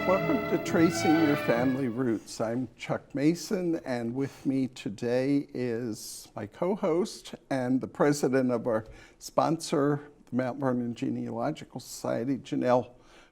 Welcome to Tracing Your Family Roots. I'm Chuck Mason, and with me today is my co-host and the president of our sponsor, the Mount Vernon Genealogical Society, Janell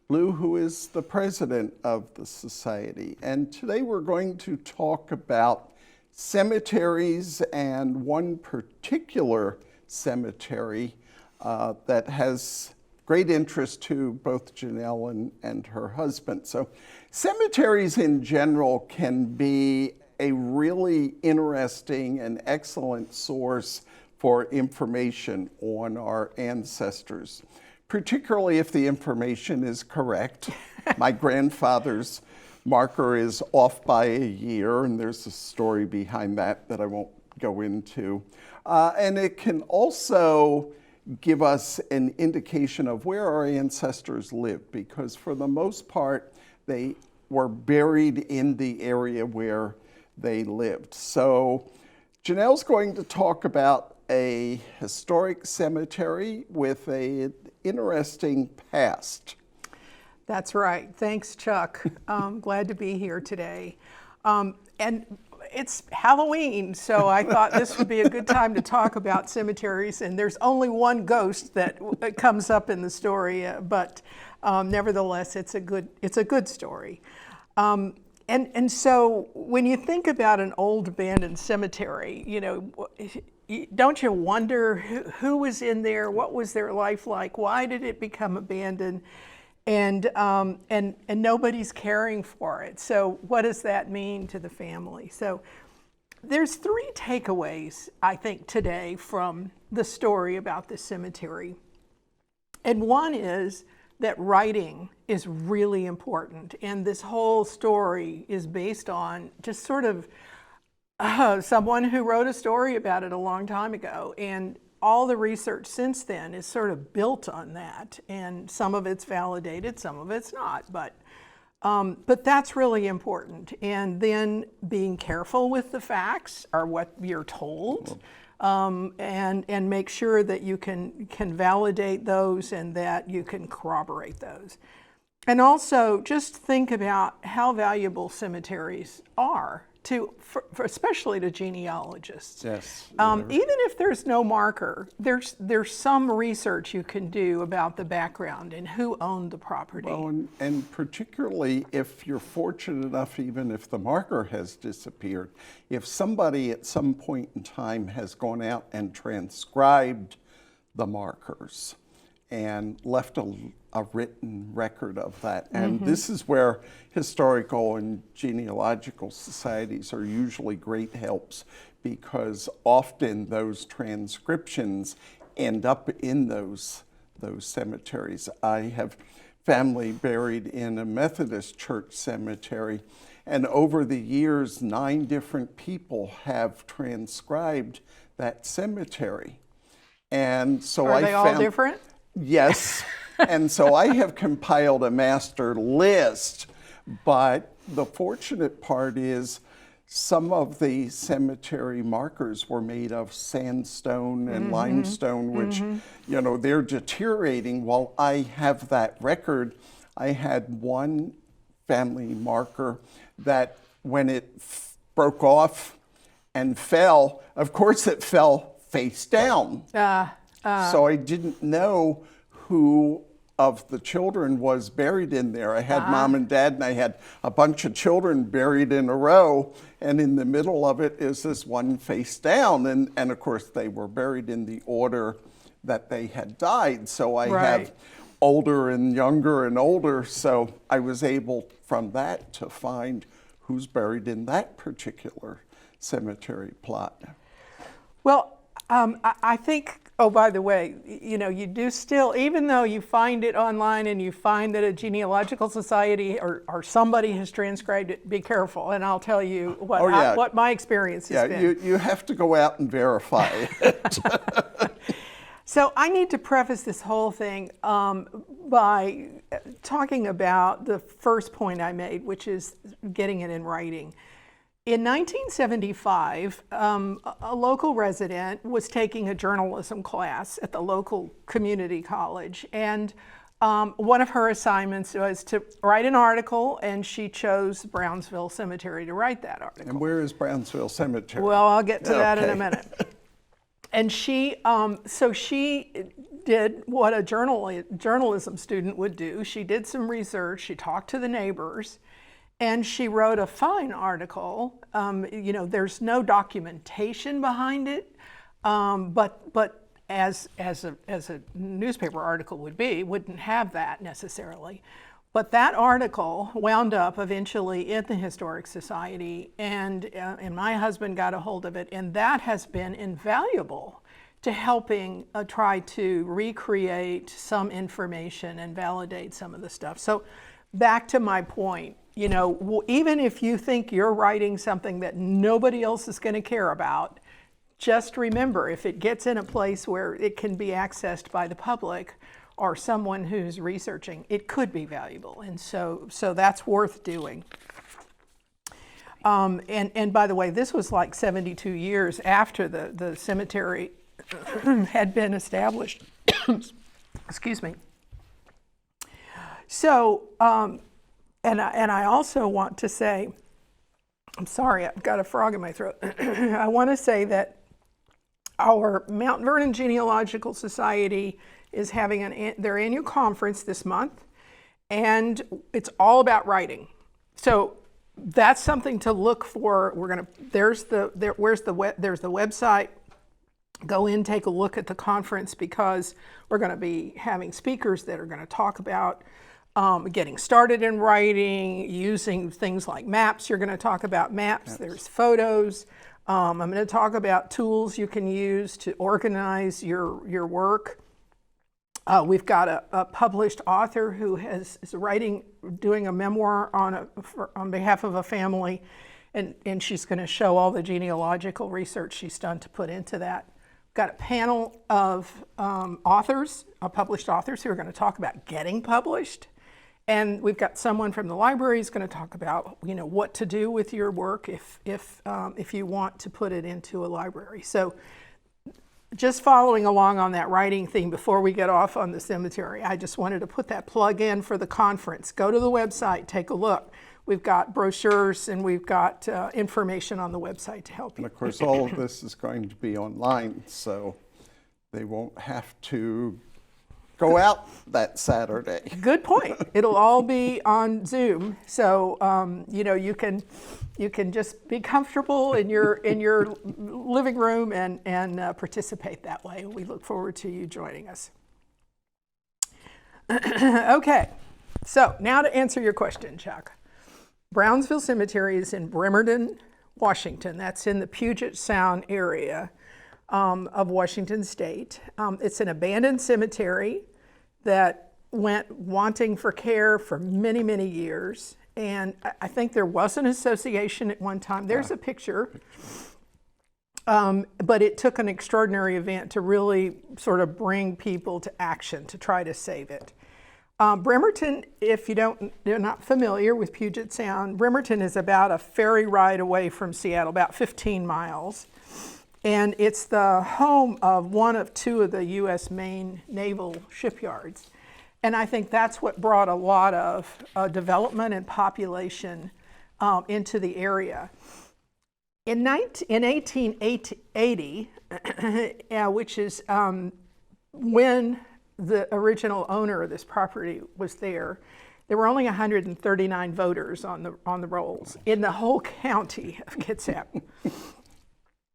Blue, who is the president of the society. And today we're going to talk about cemeteries and one particular cemetery that has great interest to both Janell and her husband. So cemeteries in general can be a really interesting and excellent source for information on our ancestors, particularly if the information is correct. My grandfather's marker is off by a year, and there's a story behind that I won't go into. And it can also give us an indication of where our ancestors lived, because for the most part, they were buried in the area where they lived. So Janell's going to talk about a historic cemetery with an interesting past. That's right. Thanks, Chuck. Glad to be here today. And it's Halloween, so I thought this would be a good time to talk about cemeteries. And there's only one ghost that comes up in the story, but nevertheless, it's a good story. And so when you think about an old abandoned cemetery, you know, don't you wonder who was in there? What was their life like? Why did it become abandoned? And nobody's caring for it. So what does that mean to the family? So there's three takeaways, I think, today from the story about the cemetery. And one is that writing is really important. And this whole story is based on just sort of someone who wrote a story about it a long time ago. And all the research since then is sort of built on that, and some of it's validated, some of it's not, but that's really important. And then being careful with the facts or what you're told, and make sure that you can validate those and that you can corroborate those. And also just think about how valuable cemeteries are especially to genealogists. Yes. Even if there's no marker, there's some research you can do about the background and who owned the property. Well, and particularly if you're fortunate enough, even if the marker has disappeared, if somebody at some point in time has gone out and transcribed the markers and left a written record of that. And this is where historical and genealogical societies are usually great helps, because often those transcriptions end up in those cemeteries. I have family buried in a Methodist church cemetery, and over the years, 9 different people have transcribed that cemetery. And so Are they all different? Yes, and so I have compiled a master list, but the fortunate part is some of the cemetery markers were made of sandstone and limestone, which, you know, they're deteriorating. While I have that record, I had one family marker that when it broke off and fell, of course it fell face down. So I didn't know who of the children was buried in there. I had mom and dad, and I had a bunch of children buried in a row, and in the middle of it is this one face down. And of course, they were buried in the order that they had died. So I have older and younger and older, so I was able from that to find who's buried in that particular cemetery plot. Well, I think, oh, by the way, you know, you do still, even though you find it online and you find that a genealogical society or somebody has transcribed it, be careful. And I'll tell you what my experience has been. You have to go out and verify it. So I need to preface this whole thing by talking about the first point I made, which is getting it in writing. In 1975, a local resident was taking a journalism class at the local community college, and One of her assignments was to write an article, and she chose Brownsville Cemetery to write that article. And where is Brownsville Cemetery? Well, I'll get to that in a Okay. minute. And she did what a journalism student would do. She did some research, she talked to the neighbors, and she wrote a fine article. There's no documentation behind it, but as a newspaper article wouldn't have that necessarily. But that article wound up eventually in the Historic Society, and my husband got a hold of it, and that has been invaluable to helping try to recreate some information and validate some of the stuff. So back to my point, even if you think you're writing something that nobody else is going to care about, just remember, if it gets in a place where it can be accessed by the public or someone who's researching, it could be valuable. And so that's worth doing. And by the way, this was like 72 years after the cemetery had been established. Excuse me. So, and I also want to say, I'm sorry, I've got a frog in my throat. I want to say that our Mount Vernon Genealogical Society is having their annual conference this month, and it's all about writing. So that's something to look for. There's the website. Go in, take a look at the conference, because we're going to be having speakers that are going to talk about getting started in writing, using things like maps. You're going to talk about maps. Yes. There's photos. I'm going to talk about tools you can use to organize your work. We've got a published author who is doing a memoir on behalf of a family, and she's going to show all the genealogical research she's done to put into that. We've got a panel of published authors who are going to talk about getting published. And we've got someone from the library who's going to talk about, what to do with your work if you want to put it into a library. So just following along on that writing theme before we get off on the cemetery, I just wanted to put that plug in for the conference. Go to the website, take a look. We've got brochures and we've got information on the website to help you. And of course, all of this is going to be online, so they won't have to go out that Saturday. Good point. It'll all be on Zoom, so you can just be comfortable in your living room and participate that way. We look forward to you joining us. Okay, so now to answer your question, Chuck. Brownsville Cemetery is in Bremerton, Washington. That's in the Puget Sound area of Washington State. It's an abandoned cemetery that went wanting for care for many, many years. And I think there was an association at one time. There's a picture. But it took an extraordinary event to really sort of bring people to action to try to save it. Bremerton, if you're not familiar with Puget Sound, Bremerton is about a ferry ride away from Seattle, about 15 miles. And it's the home of one of two of the U.S. main naval shipyards. And I think that's what brought a lot of development and population into the area. In 1880, which is when the original owner of this property was there were only 139 voters on the rolls in the whole county of Kitsap.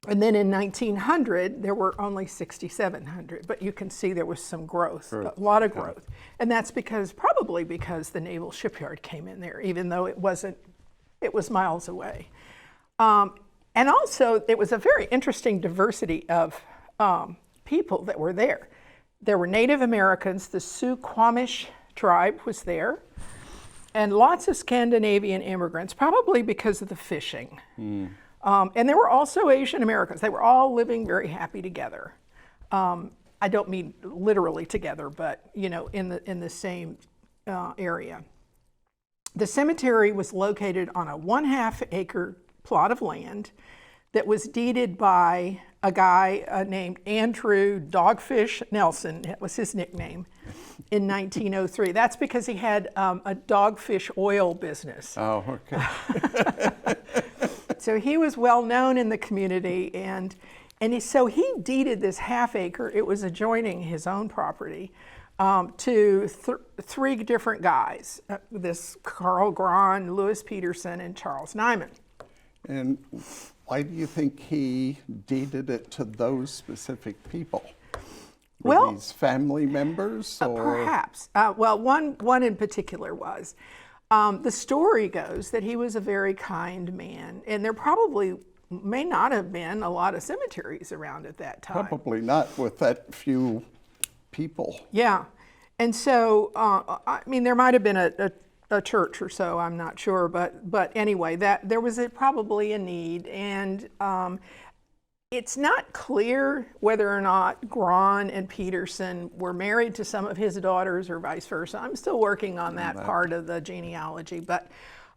And then in 1900, there were only 6,700, but you can see there was some growth, a lot of growth. And that's probably because the naval shipyard came in there, even though it was miles away. And also, it was a very interesting diversity of people that were there. There were Native Americans, the Suquamish tribe was there, and lots of Scandinavian immigrants, probably because of the fishing. And there were also Asian Americans. They were all living very happy together. I don't mean literally together, but in the same area. The cemetery was located on a 1/2 acre plot of land that was deeded by a guy named Andrew Dogfish Nelson, that was his nickname, in 1903. That's because he had a dogfish oil business. Oh, okay. So he was well known in the community, so he deeded this half acre, it was adjoining his own property, to three different guys, this Carl Grahn, Louis Peterson, and Charles Nyman. And why do you think he deeded it to those specific people? Were these family members? Or? Perhaps. Well, one in particular was. The story goes that he was a very kind man, and there probably may not have been a lot of cemeteries around at that time. Probably not with that few people. Yeah. And so, I mean, there might have been a church or so, I'm not sure, but anyway, that there was probably a need, and it's not clear whether or not Grahn and Peterson were married to some of his daughters or vice versa. I'm still working on that part of the genealogy, but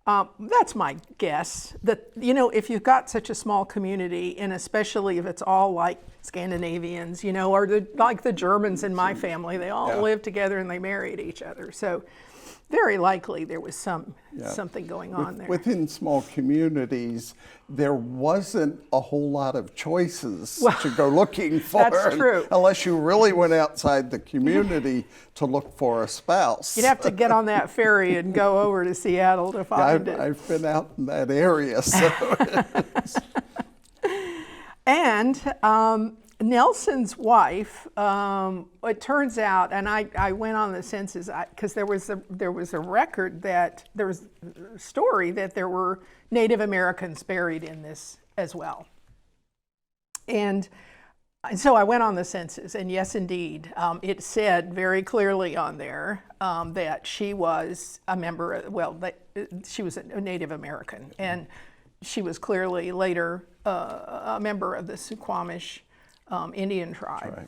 that's my guess. That, you know, if you've got such a small community, and especially if it's all like Scandinavians, you know, or like the Germans in my family, they all live together and they married each other. So very likely there was something going on there. Within small communities, there wasn't a whole lot of choices to go looking for. That's true. Unless you really went outside the community to look for a spouse. You'd have to get on that ferry and go over to Seattle to find it. I've been out in that area, so. And Nelson's wife, it turns out, and I went on the census because there was a record that there was a story that there were Native Americans buried in this as well. And so I went on the census, and yes, indeed, it said very clearly on there that she was a member. She was a Native American, and she was clearly later a member of the Suquamish Indian tribe. Right.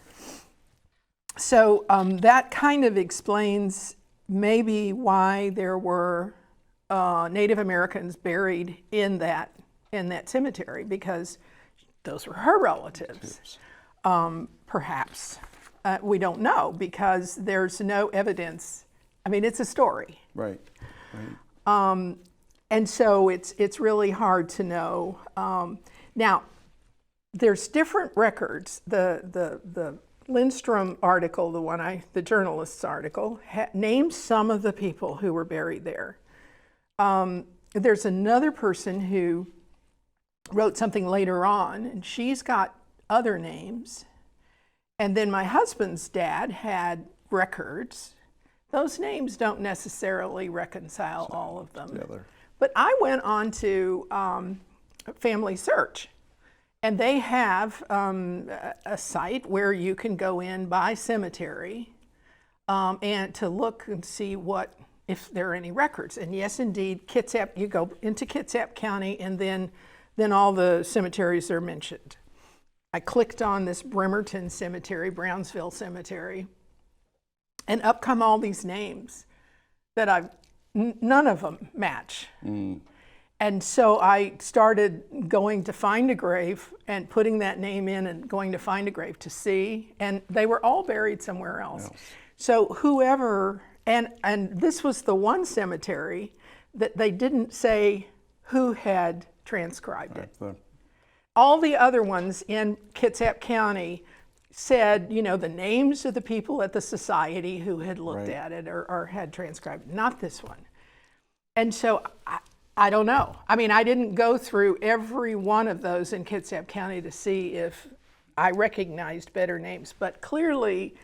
So that kind of explains maybe why there were Native Americans buried in that cemetery, because those were her relatives. Perhaps. We don't know, because there's no evidence. I mean, it's a story. Right. And so it's really hard to know. Now, there's different records. The Lindstrom article, the journalist's article, names some of the people who were buried there. There's another person who wrote something later on, and she's got other names. And then my husband's dad had records. Those names don't necessarily reconcile all of them. Together. But I went on to Family Search, and they have a site where you can go in by cemetery and to look and see if there are any records. And yes, indeed, Kitsap, you go into Kitsap County, and then all the cemeteries are mentioned. I clicked on this Bremerton Cemetery, Brownsville Cemetery, and up come all these names that none of them match. And so I started going to find a grave and putting that name in and going to find a grave to see, and they were all buried somewhere else. So whoever, and this was the one cemetery that they didn't say who had transcribed it. All the other ones in Kitsap County said, you know, the names of the people at the society who had looked at it or had transcribed it, not this one. And so I don't know. I mean, I didn't go through every one of those in Kitsap County to see if I recognized better names, but clearly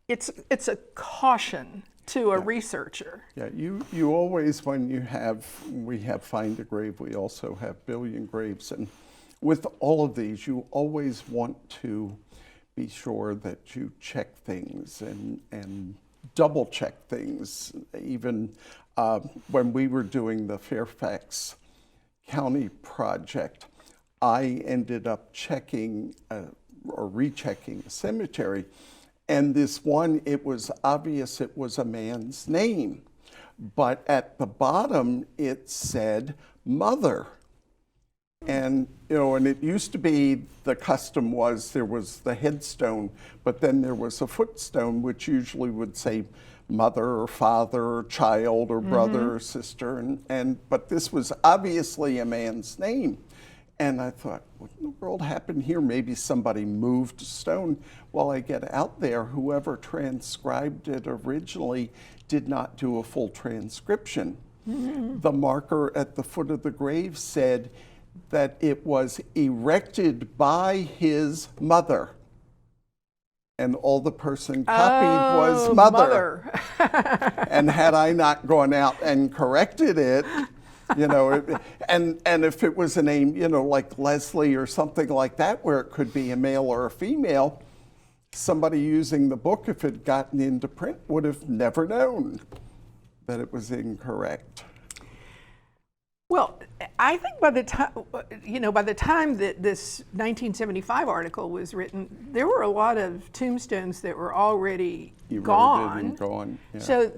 it's a caution to a researcher. Yeah, you always, when we have Find a Grave, we also have Billion Graves, and with all of these, you always want to be sure that you check things and double check things. Even when we were doing the Fairfax County project, I ended up checking or rechecking a cemetery, and this one, it was obvious it was a man's name, but at the bottom it said mother. And, and it used to be the custom was there was the headstone, but then there was a footstone, which usually would say mother or father or child or brother or sister. But this was obviously a man's name. And I thought, what in the world happened here? Maybe somebody moved a stone. Well, I get out there, whoever transcribed it originally did not do a full transcription. The marker at the foot of the grave said that it was erected by his mother. And all the person copied was mother. And had I not gone out and corrected it, and if it was a name, like Leslie or something like that, where it could be a male or a female, somebody using the book, if it gotten into print, would have never known that it was incorrect. Well, I think by the time that this 1975 article was written, there were a lot of tombstones that were already gone. Yeah. So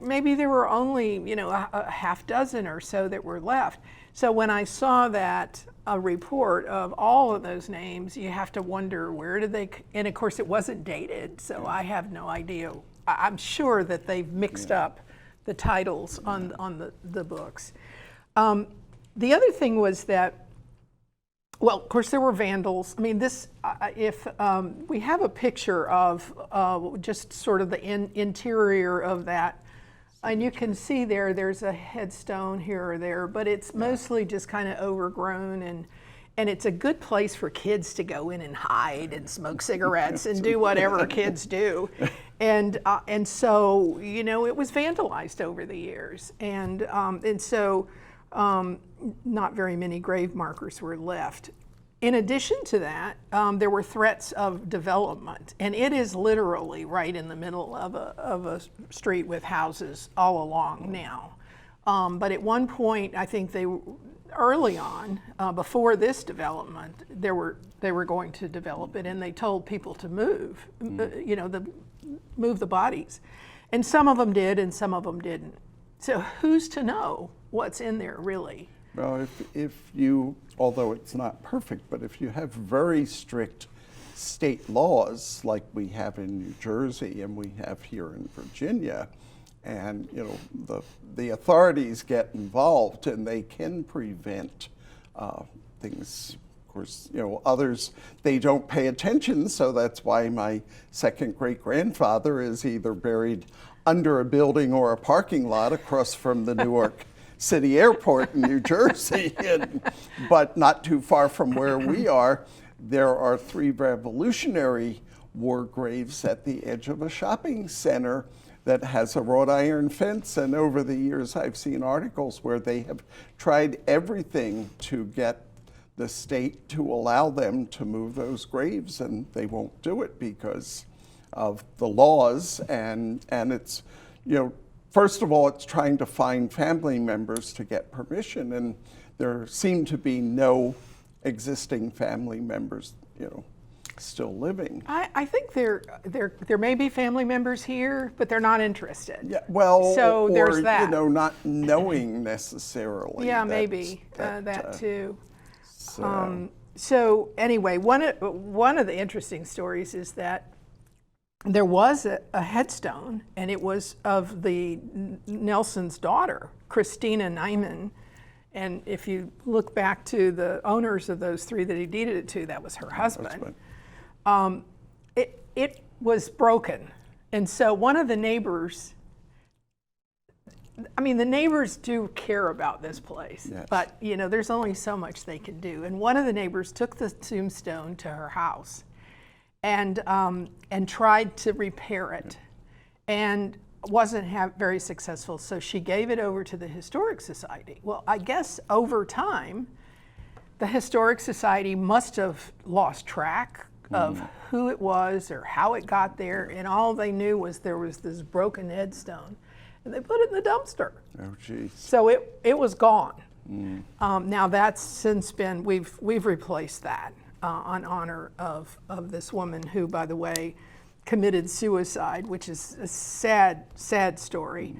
maybe there were only, a half dozen or so that were left. So when I saw that a report of all of those names, you have to wonder where did they, and of course it wasn't dated, so I have no idea. I'm sure that they've mixed up the titles on the books. The other thing was that, well, of course, there were vandals. I mean, we have a picture of just sort of the interior of that, and you can see there's a headstone here or there, but it's mostly just kind of overgrown, and it's a good place for kids to go in and hide and smoke cigarettes and do whatever kids do. And so, it was vandalized over the years. And so not very many grave markers were left. In addition to that, there were threats of development, and it is literally right in the middle of a street with houses all along now. But at one point, I think early on, before this development, they were going to develop it, and they told people to move, move the bodies. And some of them did, and some of them didn't. So who's to know what's in there, really? Well, if you, although it's not perfect, but if you have very strict state laws like we have in New Jersey and we have here in Virginia, and the authorities get involved and they can prevent things. Of course, others, they don't pay attention, so that's why my second great-grandfather is either buried under a building or a parking lot across from the Newark City Airport in New Jersey, but not too far from where we are. There are 3 Revolutionary War graves at the edge of a shopping center that has a wrought iron fence, and over the years I've seen articles where they have tried everything to get the state to allow them to move those graves, and they won't do it because of the laws, and it's, first of all, it's trying to find family members to get permission, and there seem to be no existing family members, still living. I think there may be family members here, but they're not interested. Yeah, well, so there's or, that. Not knowing necessarily. Yeah, maybe that too. So. So anyway, one of the interesting stories is that there was a headstone, and it was of the Nelson's daughter, Christina Nyman. And if you look back to the owners of those 3 that he deeded it to, that was her husband. It was broken. And so one of the neighbors, the neighbors do care about this place, yes. But there's only so much they can do. And one of the neighbors took the tombstone to her house and tried to repair it, and wasn't very successful. So she gave it over to the Historic Society. Well, I guess over time, the Historic Society must have lost track of who it was or how it got there, and all they knew was there was this broken headstone, and they put it in the dumpster. Oh, geez. So it was gone. Now that's since been, we've replaced that on honor of this woman who, by the way, committed suicide, which is a sad, sad story.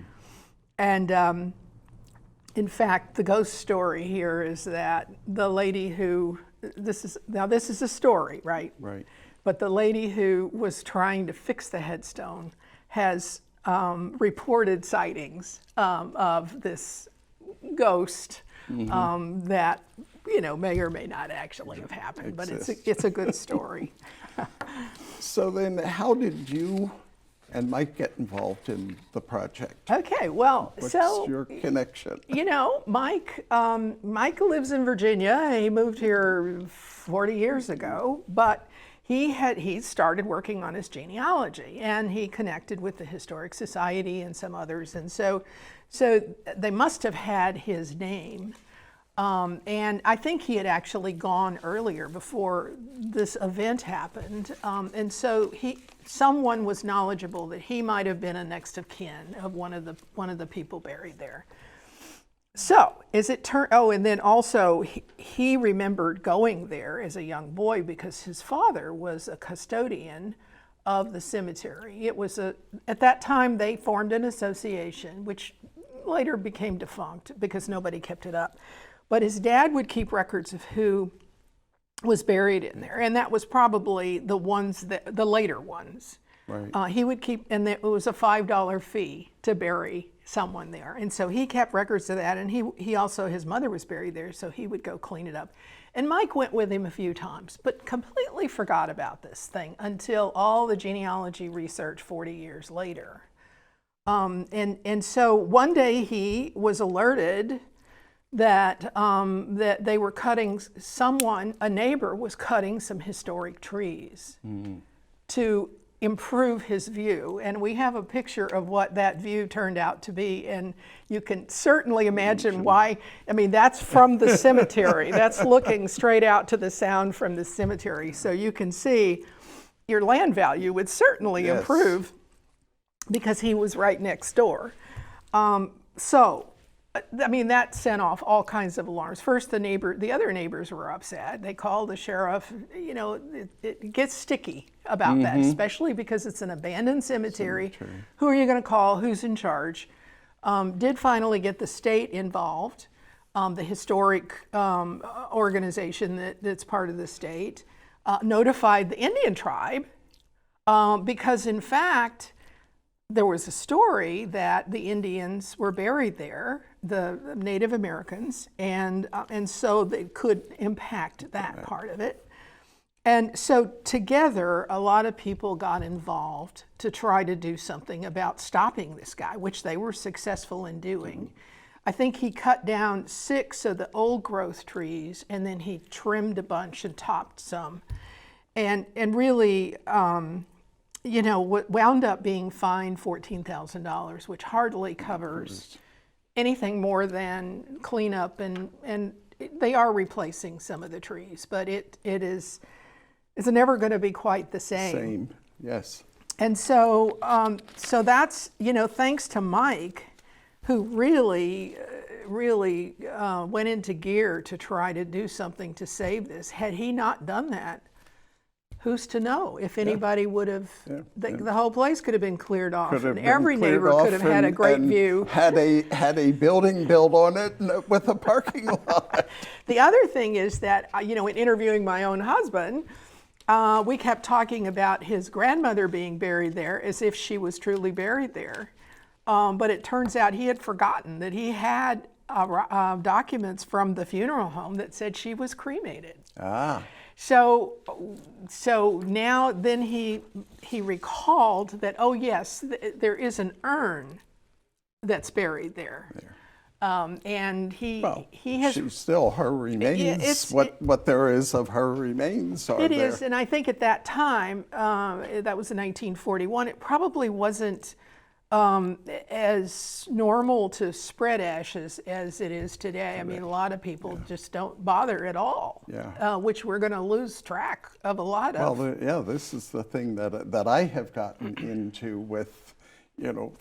And In fact, the ghost story here is that the lady who, this is a story, right? Right. But the lady who was trying to fix the headstone has reported sightings of this ghost that, may or may not actually have happened, but it's a good story. So then how did you and Mike get involved in the project? Okay, well, What's so your connection? Mike lives in Virginia. He moved here 40 years ago, but he started working on his genealogy, and he connected with the Historic Society and some others, and so they must have had his name. And I think he had actually gone earlier before this event happened. And so someone was knowledgeable that he might have been a next of kin of one of the people buried there. So as it turned, and then also he remembered going there as a young boy because his father was a custodian of the cemetery. It was at that time they formed an association, which later became defunct because nobody kept it up. But his dad would keep records of who was buried in there, and that was probably the later ones. Right. He would keep, and it was a $5 fee to bury someone there, and so he kept records of that. And he also, his mother was buried there, so he would go clean it up. And Mike went with him a few times, but completely forgot about this thing until all the genealogy research 40 years later. And so one day he was alerted that they were cutting, a neighbor was cutting some historic trees to improve his view. And we have a picture of what that view turned out to be. And you can certainly imagine why. I mean, that's from the cemetery. That's looking straight out to the sound from the cemetery. So you can see your land value would certainly improve because he was right next door. That sent off all kinds of alarms. First, the other neighbors were upset. They called the sheriff. It gets sticky about that, especially because it's an abandoned cemetery. Who are you going to call? Who's in charge? Did finally get the state involved, the historic organization that's part of the state, notified the Indian tribe because, in fact, there was a story that the Indians were buried there, the Native Americans, and so they could impact that part of it. And so together, a lot of people got involved to try to do something about stopping this guy, which they were successful in doing. I think he cut down 6 of the old growth trees, and then he trimmed a bunch and topped some. And really, what wound up being fined $14,000, which hardly covers anything more than cleanup, and they are replacing some of the trees, but it's never going to be quite the same. Yes. And so that's, thanks to Mike, who really went into gear to try to do something to save this. Had he not done that, who's to know if anybody would have, the whole place could have been cleared off, and every neighbor could have had a great view. Had a building built on it with a parking lot. The other thing is that, in interviewing my own husband, we kept talking about his grandmother being buried there as if she was truly buried there. But it turns out he had forgotten that he had documents from the funeral home that said she was cremated. So now then he recalled that, oh yes, there is an urn that's buried there. And he has, she's still her remains. What there is of her remains are there. It is, and I think at that time, that was in 1941, it probably wasn't as normal to spread ashes as it is today. I mean, a lot of people just don't bother at all, which we're going to lose track of a lot of. Well, this is the thing that I have gotten into with,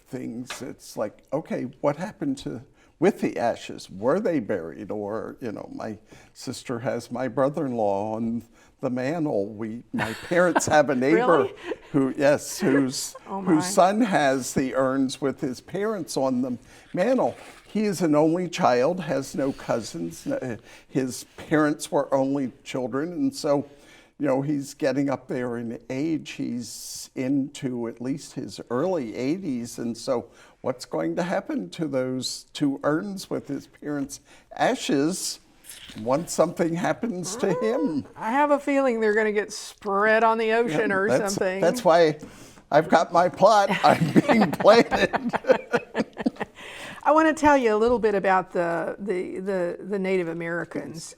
things. It's like, okay, what happened to with the ashes. Were they buried? Or, you know, my sister has my brother-in-law on the mantle. My parents have a neighbor Really? whose son has the urns with his parents on the mantle. He is an only child, has no cousins. His parents were only children, and so, you know, he's getting up there in age. He's into at least his early 80s, and so what's going to happen to those two urns with his parents' ashes once something happens to him? I have a feeling they're going to get spread on the ocean or something. That's why I've got my plot. I'm being planted. I want to tell you a little bit about the Native Americans.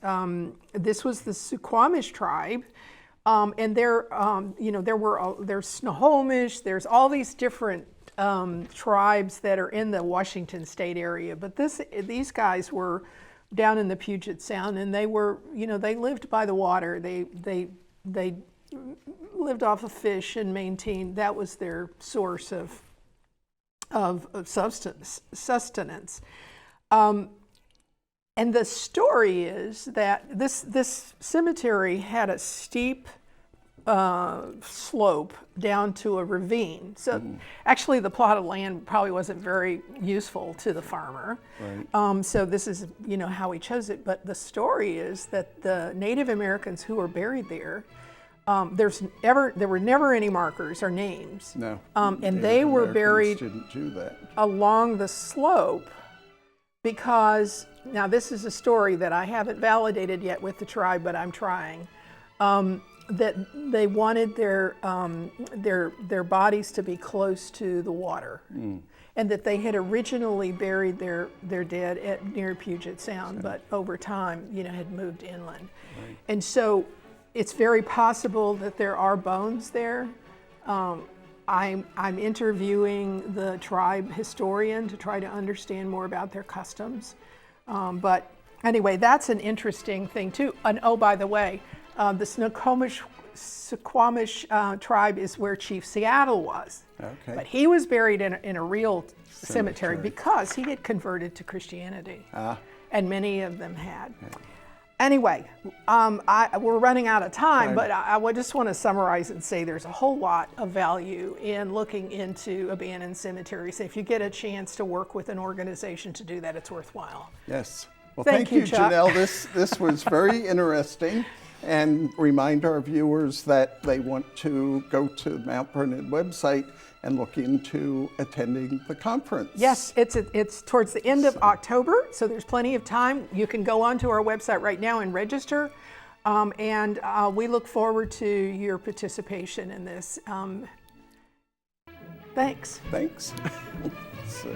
This was the Suquamish tribe, and there's Snohomish. There's all these different tribes that are in the Washington State area, but these guys were down in the Puget Sound, and they were, they lived by the water. They lived off of fish and maintained, that was their source of sustenance. And the story is that this cemetery had a steep slope down to a ravine. So actually the plot of land probably wasn't very useful to the farmer. Right. So this is, how he chose it. But the story is that the Native Americans who were buried there, there were never any markers or names. No. And they were buried didn't do that. along the slope because, now this is a story that I haven't validated yet with the tribe, but I'm trying, that they wanted their bodies to be close to the water. And that they had originally buried their dead near Puget Sound, but over time, had moved inland. Right. And so it's very possible that there are bones there. I'm interviewing the tribe historian to try to understand more about their customs. But anyway, that's an interesting thing too. And oh, by the way, the Suquamish tribe is where Chief Seattle was. Okay. But he was buried in a real cemetery because he had converted to Christianity. And many of them had. Yeah. Anyway, we're running out of time, but I just want to summarize and say there's a whole lot of value in looking into abandoned cemeteries. If you get a chance to work with an organization to do that, it's worthwhile. Yes. Well, Thank you, Chuck. Janell. This was very interesting. And remind our viewers that they want to go to the Mount Vernon website and look into attending the conference. Yes, it's towards the end of October, so there's plenty of time. You can go onto our website right now and register, and we look forward to your participation in this. Thanks. Thanks. So.